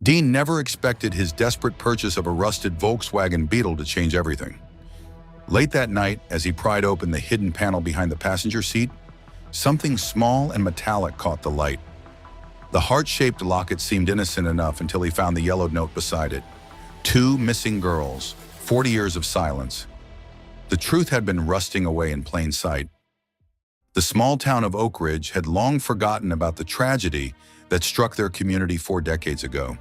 Dean never expected his desperate purchase of a rusted Volkswagen Beetle to change everything. Late that night, as he pried open the hidden panel behind the passenger seat, something small and metallic caught the light. The heart-shaped locket seemed innocent enough until he found the yellowed note beside it. 2 missing girls, 40 years of silence. The truth had been rusting away in plain sight. The small town of Oak Ridge had long forgotten about the tragedy that struck their community 4 decades ago.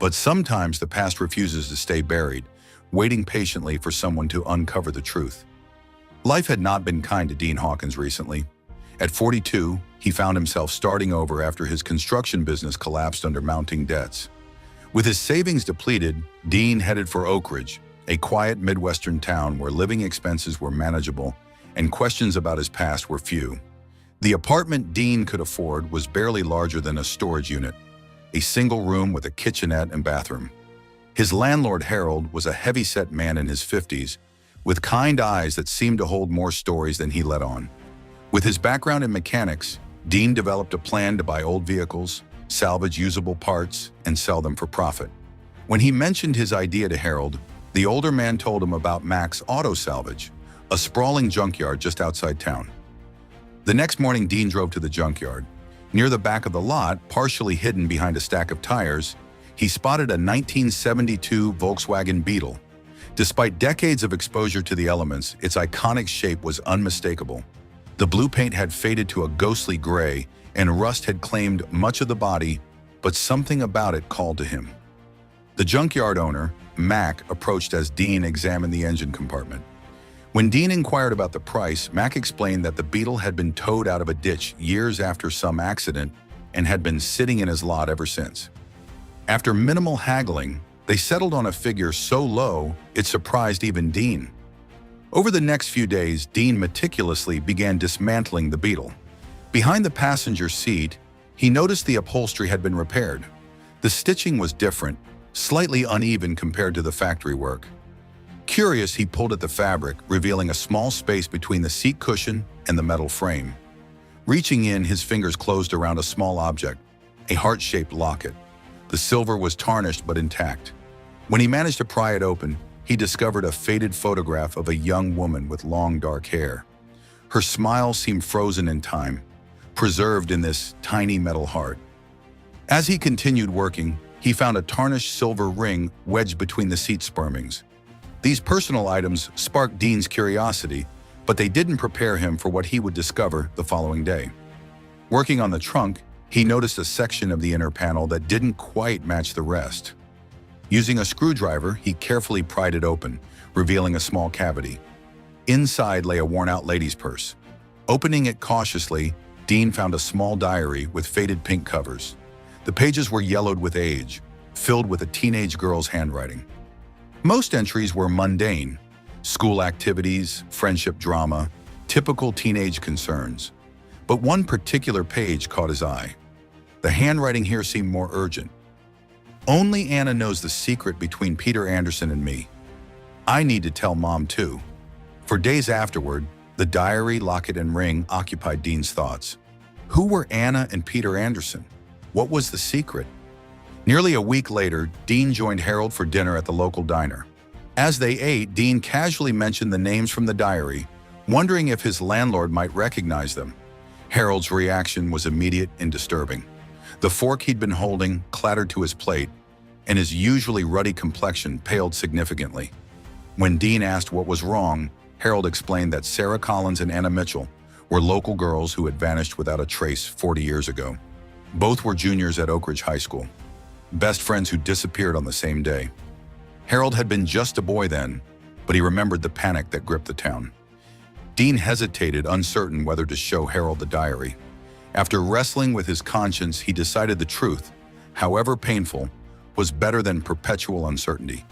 But sometimes the past refuses to stay buried, waiting patiently for someone to uncover the truth. Life had not been kind to Dean Hawkins recently. At 42, he found himself starting over after his construction business collapsed under mounting debts. With his savings depleted, Dean headed for Oak Ridge, a quiet Midwestern town where living expenses were manageable and questions about his past were few. The apartment Dean could afford was barely larger than a storage unit, a single room with a kitchenette and bathroom. His landlord, Harold, was a heavy-set man in his 50s, with kind eyes that seemed to hold more stories than he let on. With his background in mechanics, Dean developed a plan to buy old vehicles, salvage usable parts, and sell them for profit. When he mentioned his idea to Harold, the older man told him about Mac's Auto Salvage, a sprawling junkyard just outside town. The next morning, Dean drove to the junkyard. Near the back of the lot, partially hidden behind a stack of tires, he spotted a 1972 Volkswagen Beetle. Despite decades of exposure to the elements, its iconic shape was unmistakable. The blue paint had faded to a ghostly gray, and rust had claimed much of the body, but something about it called to him. The junkyard owner, Mac, approached as Dean examined the engine compartment. When Dean inquired about the price, Mac explained that the Beetle had been towed out of a ditch years after some accident and had been sitting in his lot ever since. After minimal haggling, they settled on a figure so low it surprised even Dean. Over the next few days, Dean meticulously began dismantling the Beetle. Behind the passenger seat, he noticed the upholstery had been repaired. The stitching was different, slightly uneven compared to the factory work. Curious, he pulled at the fabric, revealing a small space between the seat cushion and the metal frame. Reaching in, his fingers closed around a small object, a heart-shaped locket. The silver was tarnished but intact. When he managed to pry it open, he discovered a faded photograph of a young woman with long dark hair. Her smile seemed frozen in time, preserved in this tiny metal heart. As he continued working, he found a tarnished silver ring wedged between the seat spurmings. These personal items sparked Dean's curiosity, but they didn't prepare him for what he would discover the following day. Working on the trunk, he noticed a section of the inner panel that didn't quite match the rest. Using a screwdriver, he carefully pried it open, revealing a small cavity. Inside lay a worn-out lady's purse. Opening it cautiously, Dean found a small diary with faded pink covers. The pages were yellowed with age, filled with a teenage girl's handwriting. Most entries were mundane: school activities, friendship drama, typical teenage concerns. But one particular page caught his eye. The handwriting here seemed more urgent. "Only Anna knows the secret between Peter Anderson and me. I need to tell Mom too." For days afterward, the diary, locket, and ring occupied Dean's thoughts. Who were Anna and Peter Anderson? What was the secret? Nearly a week later, Dean joined Harold for dinner at the local diner. As they ate, Dean casually mentioned the names from the diary, wondering if his landlord might recognize them. Harold's reaction was immediate and disturbing. The fork he'd been holding clattered to his plate, and his usually ruddy complexion paled significantly. When Dean asked what was wrong, Harold explained that Sarah Collins and Anna Mitchell were local girls who had vanished without a trace 40 years ago. Both were juniors at Oak Ridge High School, best friends who disappeared on the same day. Harold had been just a boy then, but he remembered the panic that gripped the town. Dean hesitated, uncertain whether to show Harold the diary. After wrestling with his conscience, he decided the truth, however painful, was better than perpetual uncertainty.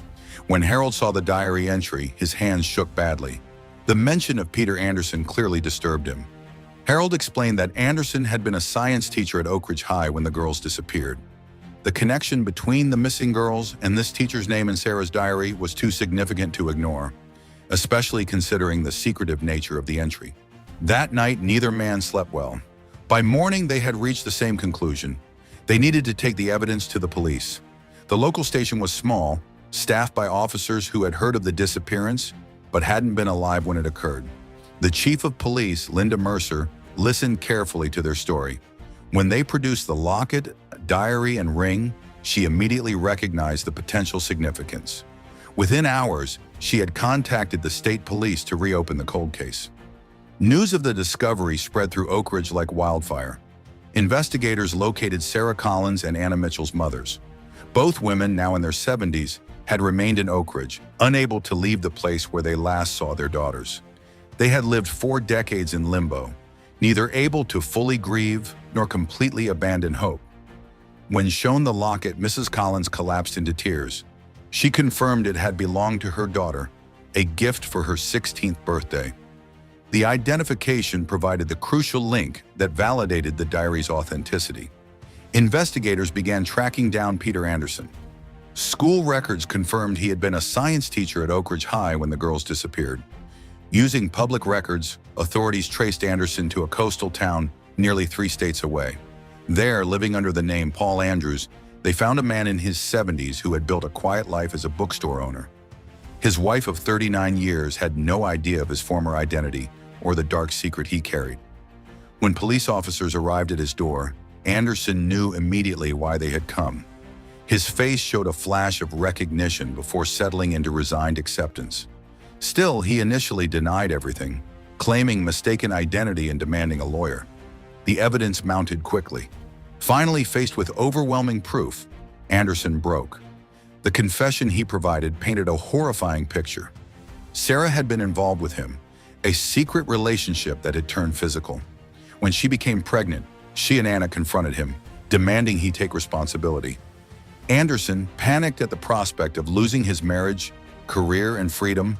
When Harold saw the diary entry, his hands shook badly. The mention of Peter Anderson clearly disturbed him. Harold explained that Anderson had been a science teacher at Oak Ridge High when the girls disappeared. The connection between the missing girls and this teacher's name in Sarah's diary was too significant to ignore, especially considering the secretive nature of the entry. That night, neither man slept well. By morning, they had reached the same conclusion. They needed to take the evidence to the police. The local station was small, staffed by officers who had heard of the disappearance but hadn't been alive when it occurred. The chief of police, Linda Mercer, listened carefully to their story. When they produced the locket, diary, and ring, she immediately recognized the potential significance. Within hours, she had contacted the state police to reopen the cold case. News of the discovery spread through Oak Ridge like wildfire. Investigators located Sarah Collins and Anna Mitchell's mothers. Both women, now in their 70s, had remained in Oak Ridge, unable to leave the place where they last saw their daughters. They had lived 4 decades in limbo, neither able to fully grieve nor completely abandon hope. When shown the locket, Mrs. Collins collapsed into tears. She confirmed it had belonged to her daughter, a gift for her 16th birthday. The identification provided the crucial link that validated the diary's authenticity. Investigators began tracking down Peter Anderson. School records confirmed he had been a science teacher at Oak Ridge High when the girls disappeared. Using public records, authorities traced Anderson to a coastal town nearly 3 states away. There, living under the name Paul Andrews, they found a man in his 70s who had built a quiet life as a bookstore owner. His wife of 39 years had no idea of his former identity or the dark secret he carried. When police officers arrived at his door, Anderson knew immediately why they had come. His face showed a flash of recognition before settling into resigned acceptance. Still, he initially denied everything, claiming mistaken identity and demanding a lawyer. The evidence mounted quickly. Finally, faced with overwhelming proof, Anderson broke. The confession he provided painted a horrifying picture. Sarah had been involved with him, a secret relationship that had turned physical. When she became pregnant, she and Anna confronted him, demanding he take responsibility. Anderson, panicked at the prospect of losing his marriage, career, and freedom,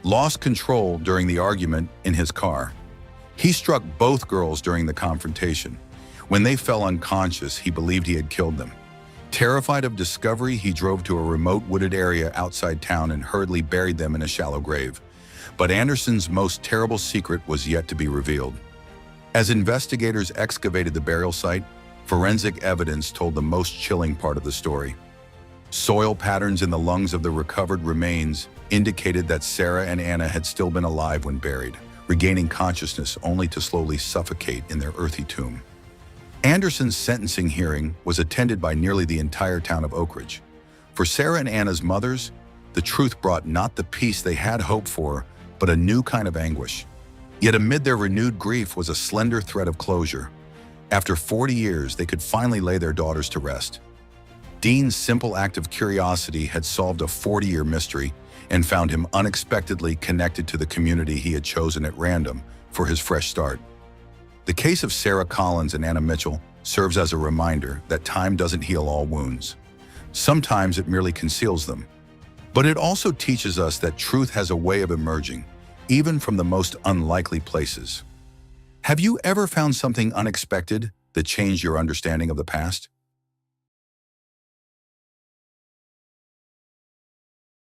lost control during the argument in his car. He struck both girls during the confrontation. When they fell unconscious, he believed he had killed them. Terrified of discovery, he drove to a remote wooded area outside town and hurriedly buried them in a shallow grave. But Anderson's most terrible secret was yet to be revealed. As investigators excavated the burial site, forensic evidence told the most chilling part of the story. Soil patterns in the lungs of the recovered remains indicated that Sarah and Anna had still been alive when buried, regaining consciousness only to slowly suffocate in their earthy tomb. Anderson's sentencing hearing was attended by nearly the entire town of Oak Ridge. For Sarah and Anna's mothers, the truth brought not the peace they had hoped for, but a new kind of anguish. Yet amid their renewed grief was a slender thread of closure. After 40 years, they could finally lay their daughters to rest. Dean's simple act of curiosity had solved a 40-year mystery and found him unexpectedly connected to the community he had chosen at random for his fresh start. The case of Sarah Collins and Anna Mitchell serves as a reminder that time doesn't heal all wounds. Sometimes it merely conceals them. But it also teaches us that truth has a way of emerging, even from the most unlikely places. Have you ever found something unexpected that changed your understanding of the past?